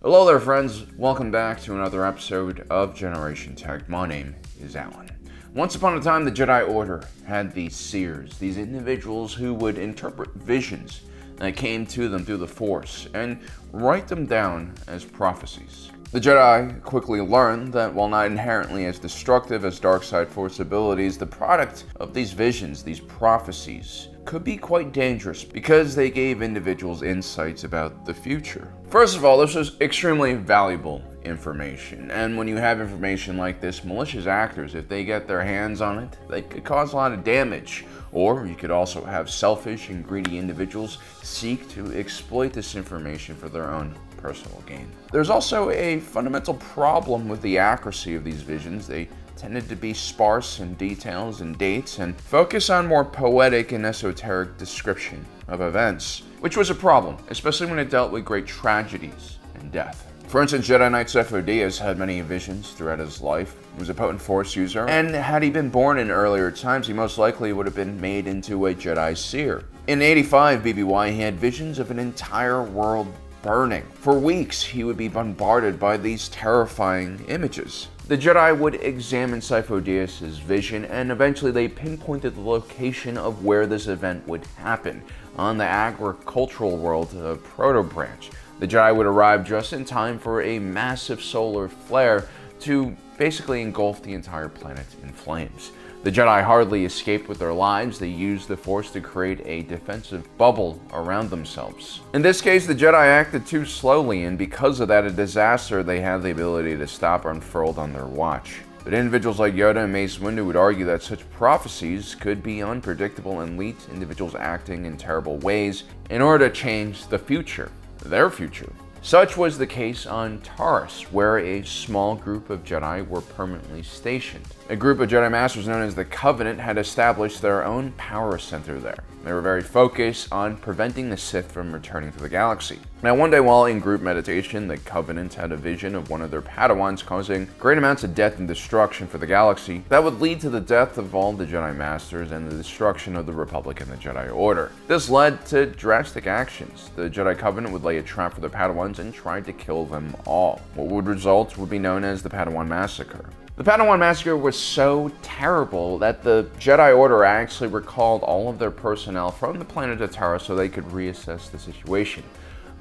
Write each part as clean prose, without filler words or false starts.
Hello there friends, welcome back to another episode of Generation Tech. My name is Alan. Once upon a time, the Jedi Order had these seers, these individuals who would interpret visions that came to them through the Force and write them down as prophecies. The Jedi quickly learned that while not inherently as destructive as dark side Force abilities, the product of these visions, these prophecies, could be quite dangerous because they gave individuals insights about the future. First of all, this was extremely valuable information, and when you have information like this, malicious actors, if they get their hands on it, they could cause a lot of damage. Or you could also have selfish and greedy individuals seek to exploit this information for their own personal gain. There's also a fundamental problem with the accuracy of these visions. They tended to be sparse in details and dates and focus on more poetic and esoteric description of events, which was a problem, especially when it dealt with great tragedies and death. For instance, Jedi Knight Sifo-Dyas had many visions throughout his life. He was a potent Force user, and had he been born in earlier times, he most likely would have been made into a Jedi seer. In 85 BBY, he had visions of an entire world burning. For weeks, he would be bombarded by these terrifying images. The Jedi would examine Sifo-Dyas' vision, and eventually they pinpointed the location of where this event would happen, on the agricultural world proto-branch. The Jedi would arrive just in time for a massive solar flare to basically engulf the entire planet in flames. The Jedi hardly escaped with their lives. They used the Force to create a defensive bubble around themselves. In this case, the Jedi acted too slowly, and because of that, a disaster they had the ability to stop unfurled on their watch. But individuals like Yoda and Mace Windu would argue that such prophecies could be unpredictable and lead to individuals acting in terrible ways in order to change the future, their future. Such was the case on Taurus, where a small group of Jedi were permanently stationed. A group of Jedi Masters known as the Covenant had established their own power center there. They were very focused on preventing the Sith from returning to the galaxy. Now, one day while in group meditation, the Covenant had a vision of one of their Padawans causing great amounts of death and destruction for the galaxy that would lead to the death of all the Jedi Masters and the destruction of the Republic and the Jedi Order. This led to drastic actions. The Jedi Covenant would lay a trap for the Padawans and tried to kill them all. What would result would be known as the Padawan Massacre. The Padawan Massacre was so terrible that the Jedi Order actually recalled all of their personnel from the planet of Taurus so they could reassess the situation.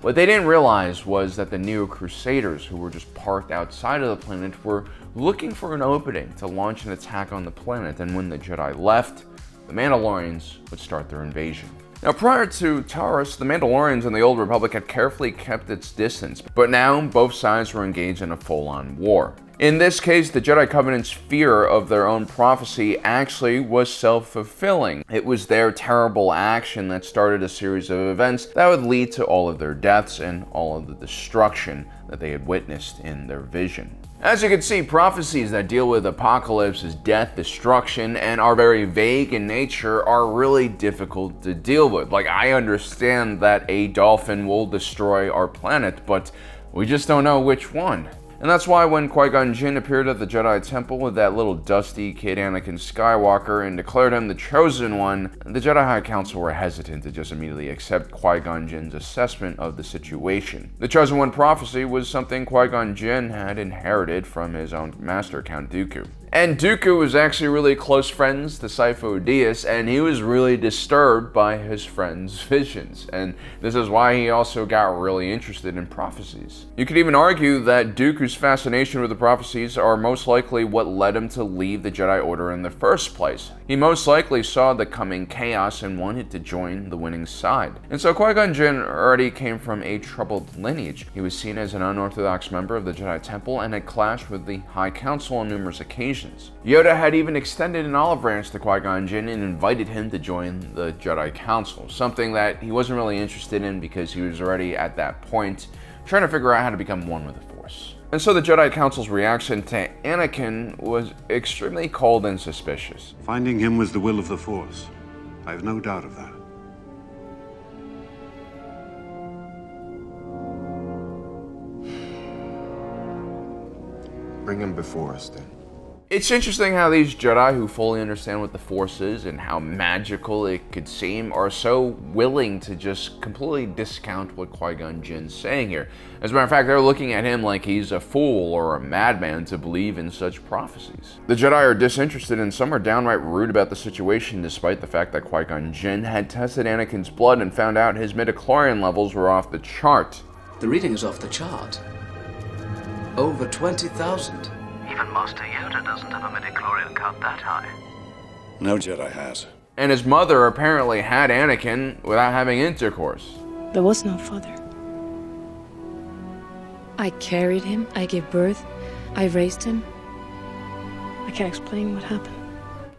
What they didn't realize was that the Neo Crusaders, who were just parked outside of the planet, were looking for an opening to launch an attack on the planet, and when the Jedi left, the Mandalorians would start their invasion. Now, prior to Taurus, the Mandalorians and the Old Republic had carefully kept its distance, but now both sides were engaged in a full-on war. In this case, the Jedi Covenant's fear of their own prophecy actually was self-fulfilling. It was their terrible action that started a series of events that would lead to all of their deaths and all of the destruction that they had witnessed in their vision. As you can see, prophecies that deal with apocalypses, death, destruction, and are very vague in nature are really difficult to deal with. Like, I understand that a dolphin will destroy our planet, but we just don't know which one. And that's why when Qui Gon Jinn appeared at the Jedi Temple with that little dusty kid Anakin Skywalker and declared him the Chosen One, the Jedi High Council were hesitant to just immediately accept Qui Gon Jinn's assessment of the situation. The Chosen One prophecy was something Qui Gon Jinn had inherited from his own master, Count Dooku. And Dooku was actually really close friends to Sifo-Dyas, and he was really disturbed by his friend's visions. And this is why he also got really interested in prophecies. You could even argue that Dooku's fascination with the prophecies are most likely what led him to leave the Jedi Order in the first place. He most likely saw the coming chaos and wanted to join the winning side. And so Qui-Gon Jinn already came from a troubled lineage. He was seen as an unorthodox member of the Jedi Temple and had clashed with the High Council on numerous occasions. Yoda had even extended an olive branch to Qui-Gon Jinn and invited him to join the Jedi Council, something that he wasn't really interested in because he was already at that point trying to figure out how to become one with the Force. And so the Jedi Council's reaction to Anakin was extremely cold and suspicious. Finding him was the will of the Force. I have no doubt of that. Bring him before us, then. It's interesting how these Jedi who fully understand what the Force is and how magical it could seem are so willing to just completely discount what Qui Gon Jinn's saying here. As a matter of fact, they're looking at him like he's a fool or a madman to believe in such prophecies. The Jedi are disinterested and some are downright rude about the situation, despite the fact that Qui Gon Jinn had tested Anakin's blood and found out his midichlorian levels were off the chart. The reading is off the chart. Over 20,000. Even Master Yoda doesn't have a midichlorian count that high. No Jedi has. And his mother apparently had Anakin without having intercourse. There was no father. I carried him, I gave birth, I raised him. I can't explain what happened.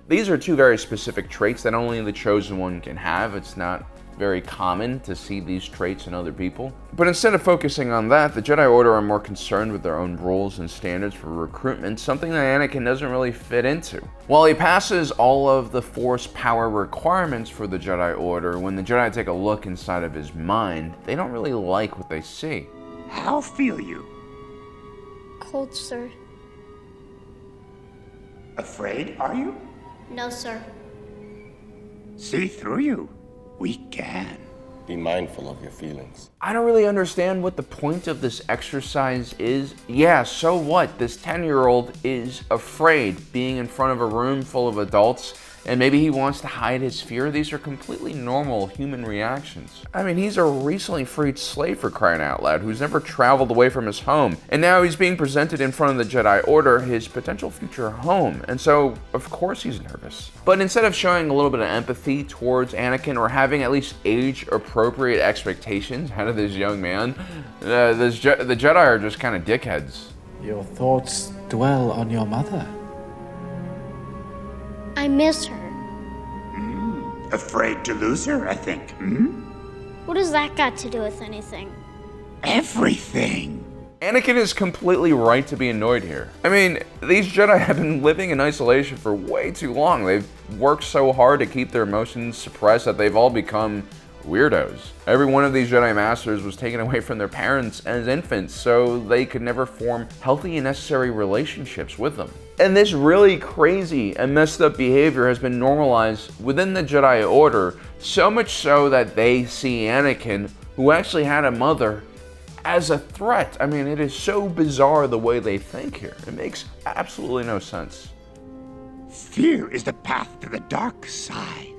These are two very specific traits that only the Chosen One can have. It's not very common to see these traits in other people. But instead of focusing on that, the Jedi Order are more concerned with their own rules and standards for recruitment, something that Anakin doesn't really fit into. While he passes all of the Force power requirements for the Jedi Order, when the Jedi take a look inside of his mind, they don't really like what they see. How feel you? Cold, sir. Afraid, are you? No, sir. See through you. We can. Be mindful of your feelings. I don't really understand what the point of this exercise is. Yeah, so what? This 10-year-old is afraid being in front of a room full of adults, and maybe he wants to hide his fear. These are completely normal human reactions. I mean, he's a recently freed slave, for crying out loud, who's never traveled away from his home. And now he's being presented in front of the Jedi Order, his potential future home. And so, of course he's nervous. But instead of showing a little bit of empathy towards Anakin, or having at least age-appropriate expectations out of this young man, the Jedi are just kind of dickheads. Your thoughts dwell on your mother. I miss her. Afraid to lose her, I think. What has that got to do with anything? Everything. Anakin is completely right to be annoyed here. I mean, these Jedi have been living in isolation for way too long. They've worked so hard to keep their emotions suppressed that they've all become weirdos. Every one of these Jedi Masters was taken away from their parents as infants, so they could never form healthy and necessary relationships with them. And this really crazy and messed up behavior has been normalized within the Jedi Order, so much so that they see Anakin, who actually had a mother, as a threat. I mean, it is so bizarre the way they think here. It makes absolutely no sense. Fear is the path to the dark side.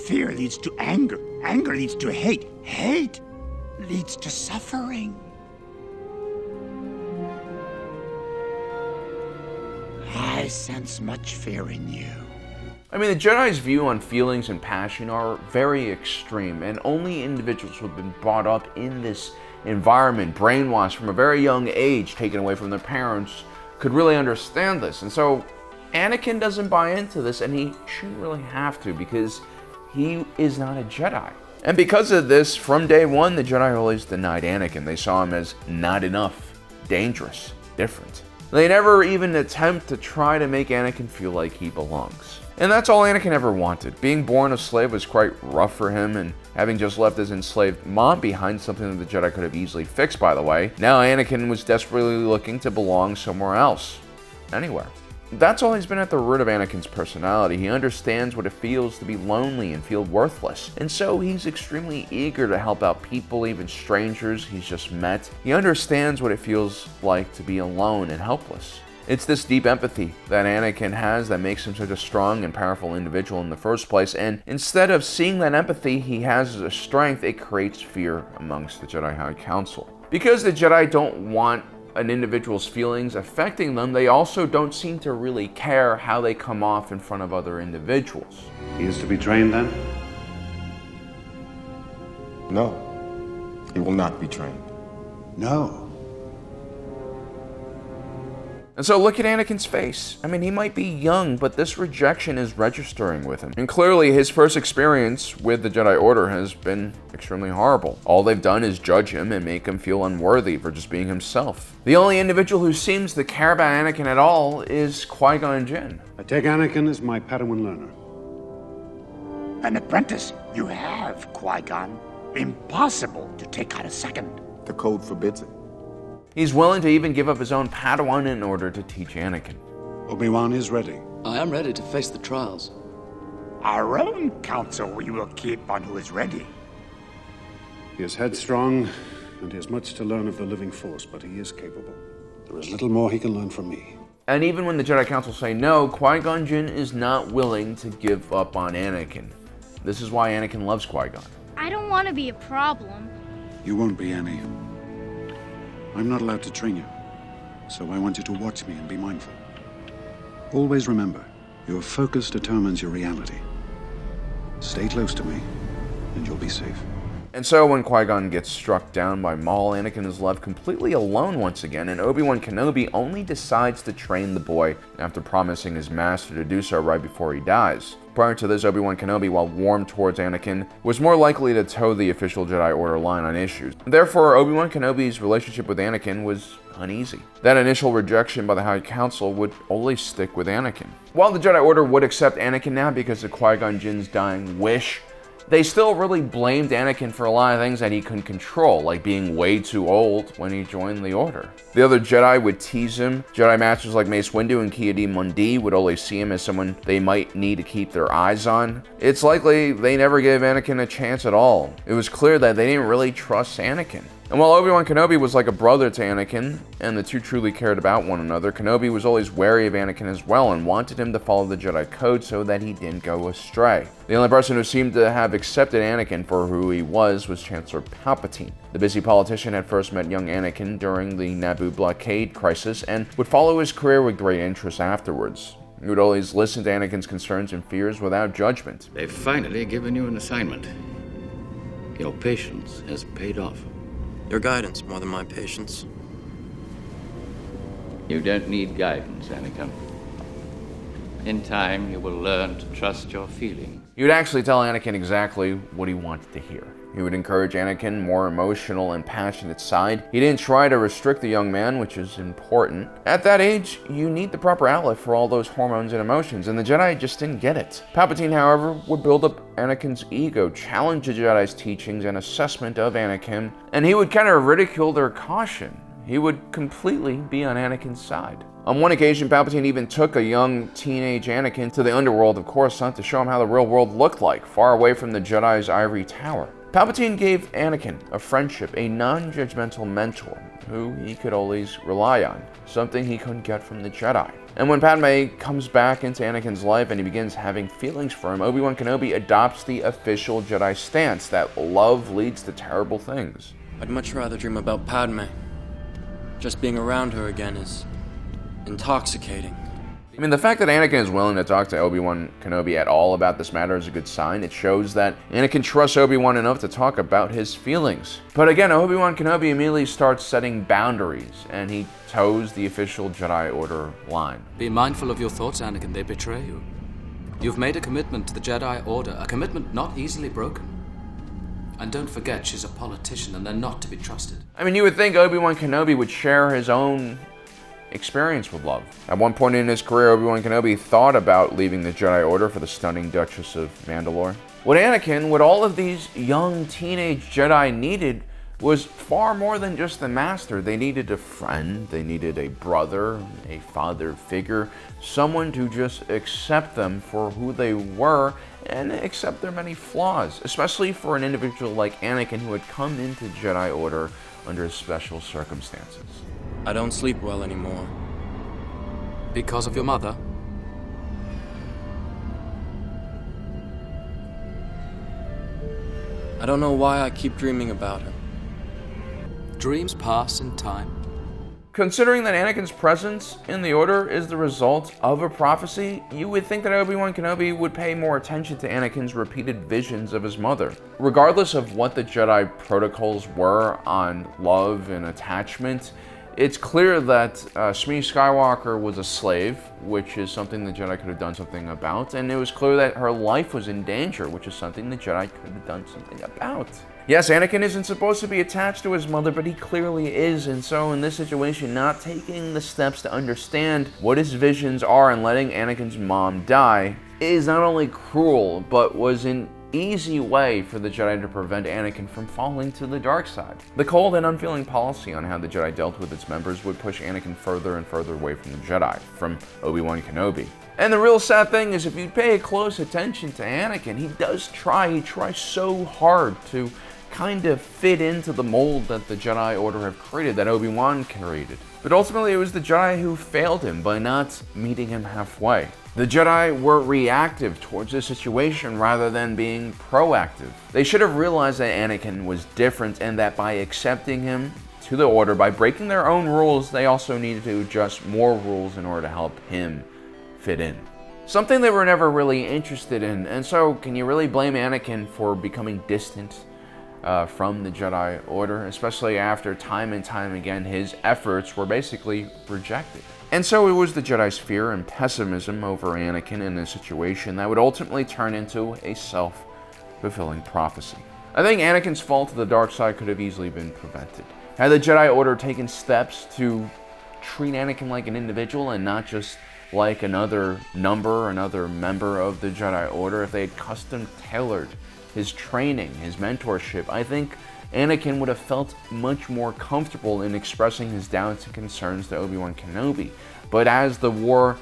Fear leads to anger. Anger leads to hate. Hate leads to suffering. I sense much fear in you. I mean, the Jedi's view on feelings and passion are very extreme, and only individuals who have been brought up in this environment, brainwashed from a very young age, taken away from their parents, could really understand this. And so Anakin doesn't buy into this, and he shouldn't really have to, because he is not a Jedi. And because of this, from day one, the Jedi always denied Anakin. They saw him as not enough, dangerous, different. They never even attempt to try to make Anakin feel like he belongs. And that's all Anakin ever wanted. Being born a slave was quite rough for him, and having just left his enslaved mom behind, something that the Jedi could have easily fixed, by the way, now Anakin was desperately looking to belong somewhere else. Anywhere. That's always been at the root of Anakin's personality. He understands what it feels to be lonely and feel worthless. And so he's extremely eager to help out people, even strangers he's just met. He understands what it feels like to be alone and helpless. It's this deep empathy that Anakin has that makes him such a strong and powerful individual in the first place. And instead of seeing that empathy he has as a strength, it creates fear amongst the Jedi High Council. Because the Jedi don't want an individual's feelings affecting them, they also don't seem to really care how they come off in front of other individuals. He is to be trained then? No, he will not be trained. No. And so look at Anakin's face. I mean, he might be young, but this rejection is registering with him. And clearly his first experience with the Jedi Order has been extremely horrible. All they've done is judge him and make him feel unworthy for just being himself. The only individual who seems to care about Anakin at all is Qui Gon Jinn. I take Anakin as my Padawan learner. An apprentice you have, Qui-Gon. Impossible to take out a second. The code forbids it. He's willing to even give up his own Padawan in order to teach Anakin. Obi-Wan is ready. I am ready to face the trials. Our own counsel we will keep on who is ready. He is headstrong, and he has much to learn of the living force, but he is capable. There is little more he can learn from me. And even when the Jedi Council say no, Qui Gon Jinn is not willing to give up on Anakin. This is why Anakin loves Qui Gon. I don't want to be a problem. You won't be, Annie. I'm not allowed to train you, so I want you to watch me and be mindful. Always remember, your focus determines your reality. Stay close to me, and you'll be safe. And so when Qui-Gon gets struck down by Maul, Anakin is left completely alone once again, and Obi-Wan Kenobi only decides to train the boy after promising his master to do so right before he dies. Prior to this, Obi-Wan Kenobi, while warm towards Anakin, was more likely to toe the official Jedi Order line on issues. Therefore, Obi-Wan Kenobi's relationship with Anakin was uneasy. That initial rejection by the High Council would always stick with Anakin. While the Jedi Order would accept Anakin now because of Qui-Gon Jinn's dying wish, they still really blamed Anakin for a lot of things that he couldn't control, like being way too old when he joined the Order. The other Jedi would tease him. Jedi Masters like Mace Windu and Ki-Adi-Mundi would always see him as someone they might need to keep their eyes on. It's likely they never gave Anakin a chance at all. It was clear that they didn't really trust Anakin. And while Obi-Wan Kenobi was like a brother to Anakin, and the two truly cared about one another, Kenobi was always wary of Anakin as well and wanted him to follow the Jedi Code so that he didn't go astray. The only person who seemed to have accepted Anakin for who he was Chancellor Palpatine. The busy politician had first met young Anakin during the Naboo blockade crisis and would follow his career with great interest afterwards. He would always listen to Anakin's concerns and fears without judgment. They've finally given you an assignment. Your patience has paid off. Your guidance more than my patience. You don't need guidance, Anakin. In time, you will learn to trust your feelings. He would actually tell Anakin exactly what he wanted to hear. He would encourage Anakin's more emotional and passionate side. He didn't try to restrict the young man, which is important. At that age, you need the proper outlet for all those hormones and emotions, and the Jedi just didn't get it. Palpatine, however, would build up Anakin's ego, challenge the Jedi's teachings and assessment of Anakin, and he would kind of ridicule their caution. He would completely be on Anakin's side. On one occasion, Palpatine even took a young teenage Anakin to the underworld of Coruscant to show him how the real world looked like, far away from the Jedi's ivory tower. Palpatine gave Anakin a friendship, a non-judgmental mentor who he could always rely on, something he couldn't get from the Jedi. And when Padme comes back into Anakin's life and he begins having feelings for him, Obi-Wan Kenobi adopts the official Jedi stance that love leads to terrible things. I'd much rather dream about Padme. Just being around her again is intoxicating. I mean, the fact that Anakin is willing to talk to Obi-Wan Kenobi at all about this matter is a good sign. It shows that Anakin trusts Obi-Wan enough to talk about his feelings. But again, Obi-Wan Kenobi immediately starts setting boundaries, and he toes the official Jedi Order line. Be mindful of your thoughts, Anakin. They betray you. You've made a commitment to the Jedi Order, a commitment not easily broken. And don't forget, she's a politician, and they're not to be trusted. I mean, you would think Obi-Wan Kenobi would share his own experience with love. At one point in his career, Obi-Wan Kenobi thought about leaving the Jedi Order for the stunning Duchess of Mandalore. What Anakin, what all of these young teenage Jedi needed was far more than just the master. They needed a friend, they needed a brother, a father figure, someone to just accept them for who they were and accept their many flaws, especially for an individual like Anakin who had come into the Jedi Order under special circumstances. I don't sleep well anymore. Because of your mother? I don't know why I keep dreaming about her. Dreams pass in time. Considering that Anakin's presence in the Order is the result of a prophecy, you would think that Obi-Wan Kenobi would pay more attention to Anakin's repeated visions of his mother. Regardless of what the Jedi protocols were on love and attachment, it's clear that Shmi Skywalker was a slave, which is something the Jedi could have done something about, and it was clear that her life was in danger, which is something the Jedi could have done something about. Yes, Anakin isn't supposed to be attached to his mother, but he clearly is, and so in this situation, not taking the steps to understand what his visions are and letting Anakin's mom die is not only cruel, but was in easy way for the Jedi to prevent Anakin from falling to the dark side. The cold and unfeeling policy on how the Jedi dealt with its members would push Anakin further and further away from the Jedi, from Obi-Wan Kenobi. And the real sad thing is, if you pay close attention to Anakin, he tries so hard to kind of fit into the mold that the Jedi Order have created, that Obi-Wan created. But ultimately, it was the Jedi who failed him by not meeting him halfway. The Jedi were reactive towards the situation rather than being proactive. They should have realized that Anakin was different and that by accepting him to the Order, by breaking their own rules, they also needed to adjust more rules in order to help him fit in. Something they were never really interested in, and so can you really blame Anakin for becoming distant from the Jedi Order, especially after time and time again his efforts were basically rejected? And so it was the Jedi's fear and pessimism over Anakin in a situation that would ultimately turn into a self-fulfilling prophecy. I think Anakin's fall to the dark side could have easily been prevented had the Jedi Order taken steps to treat Anakin like an individual and not just like another member of the Jedi Order. If they had custom-tailored his training, his mentorship, I think Anakin would have felt much more comfortable in expressing his doubts and concerns to Obi-Wan Kenobi. But as the war,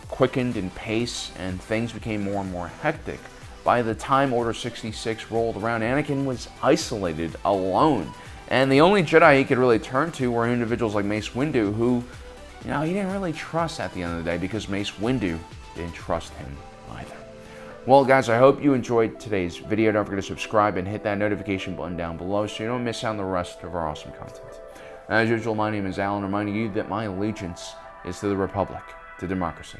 quickened in pace and things became more and more hectic, by the time Order 66 rolled around, Anakin was isolated, alone. And the only Jedi he could really turn to were individuals like Mace Windu, who, he didn't really trust at the end of the day, because Mace Windu didn't trust him either. Well, guys, I hope you enjoyed today's video. Don't forget to subscribe and hit that notification button down below so you don't miss out on the rest of our awesome content. As usual, my name is Alan, reminding you that my allegiance is to the Republic, to democracy,